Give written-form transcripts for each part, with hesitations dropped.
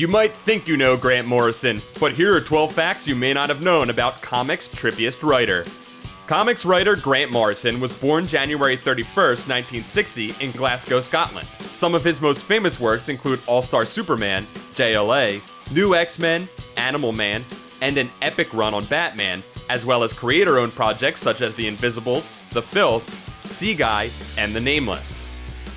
You might think you know Grant Morrison, but here are 12 facts you may not have known about comics' trippiest writer. Comics writer Grant Morrison was born January 31st, 1960 in Glasgow, Scotland. Some of his most famous works include All-Star Superman, JLA, New X-Men, Animal Man, and an epic run on Batman, as well as creator-owned projects such as The Invisibles, The Filth, Sea Guy, and The Nameless.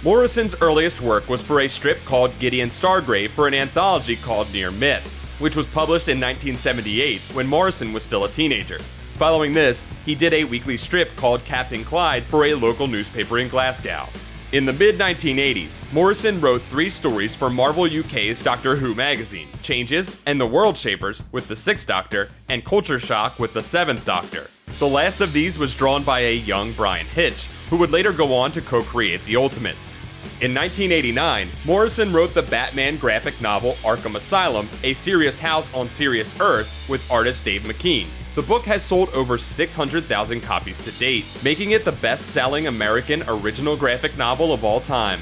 Morrison's earliest work was for a strip called Gideon Stargrave for an anthology called Near Myths, which was published in 1978 when Morrison was still a teenager. Following this, he did a weekly strip called Captain Clyde for a local newspaper in Glasgow. In the mid-1980s, Morrison wrote 3 stories for Marvel UK's Doctor Who magazine, Changes and The World Shapers with the 6th Doctor, and Culture Shock with the 7th Doctor. The last of these was drawn by a young Brian Hitch, who would later go on to co-create the Ultimates. In 1989, Morrison wrote the Batman graphic novel Arkham Asylum, a serious house on Sirius Earth with artist Dave McKean. The book has sold over 600,000 copies to date, making it the best-selling American original graphic novel of all time.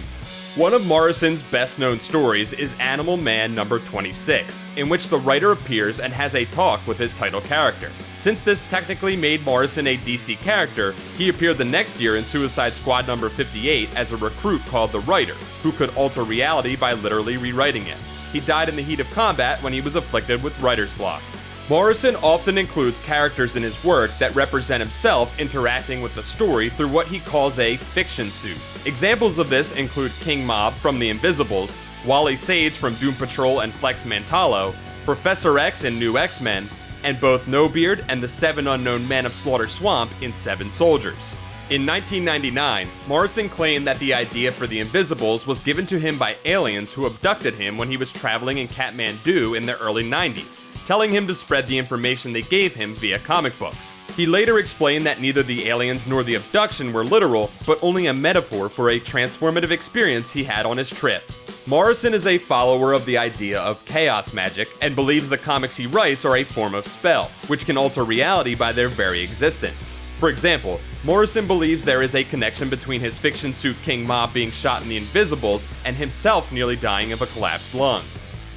One of Morrison's best-known stories is Animal Man number 26, in which the writer appears and has a talk with his title character. Since this technically made Morrison a DC character, he appeared the next year in Suicide Squad number 58 as a recruit called the Writer, who could alter reality by literally rewriting it. He died in the heat of combat when he was afflicted with writer's block. Morrison often includes characters in his work that represent himself interacting with the story through what he calls a fiction suit. Examples of this include King Mob from The Invisibles, Wally Sage from Doom Patrol and Flex Mantallo, Professor X in New X-Men, and both No Beard and the 7 unknown men of Slaughter Swamp in 7 Soldiers. In 1999, Morrison claimed that the idea for The Invisibles was given to him by aliens who abducted him when he was traveling in Kathmandu in the early 90s, telling him to spread the information they gave him via comic books. He later explained that neither the aliens nor the abduction were literal, but only a metaphor for a transformative experience he had on his trip. Morrison is a follower of the idea of chaos magic and believes the comics he writes are a form of spell, which can alter reality by their very existence. For example, Morrison believes there is a connection between his fiction suit King Mob being shot in The Invisibles and himself nearly dying of a collapsed lung.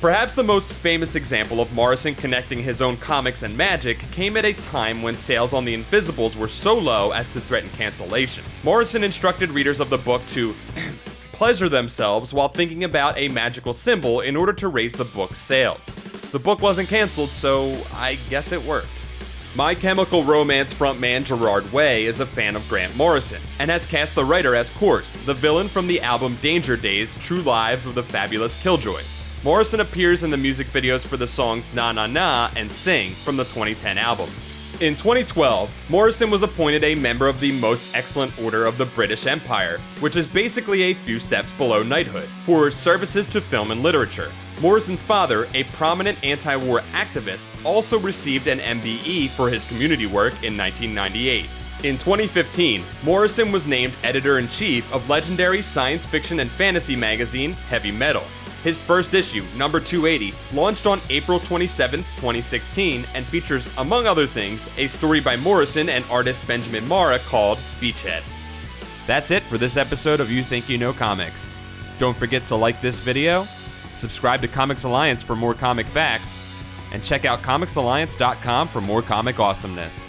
Perhaps the most famous example of Morrison connecting his own comics and magic came at a time when sales on The Invisibles were so low as to threaten cancellation. Morrison instructed readers of the book to pleasure themselves while thinking about a magical symbol in order to raise the book's sales. The book wasn't canceled, so I guess it worked. My Chemical Romance frontman Gerard Way is a fan of Grant Morrison, and has cast the writer as Corse, the villain from the album Danger Days, True Lives of the Fabulous Killjoys. Morrison appears in the music videos for the songs Na Na Na and Sing from the 2010 album. In 2012, Morrison was appointed a member of the Most Excellent Order of the British Empire, which is basically a few steps below knighthood, for services to film and literature. Morrison's father, a prominent anti-war activist, also received an MBE for his community work in 1998. In 2015, Morrison was named editor-in-chief of legendary science fiction and fantasy magazine Heavy Metal. His first issue, number 280, launched on April 27, 2016, and features, among other things, a story by Morrison and artist Benjamin Marra called Beachhead. That's it for this episode of You Think You Know Comics. Don't forget to like this video, subscribe to Comics Alliance for more comic facts, and check out comicsalliance.com for more comic awesomeness.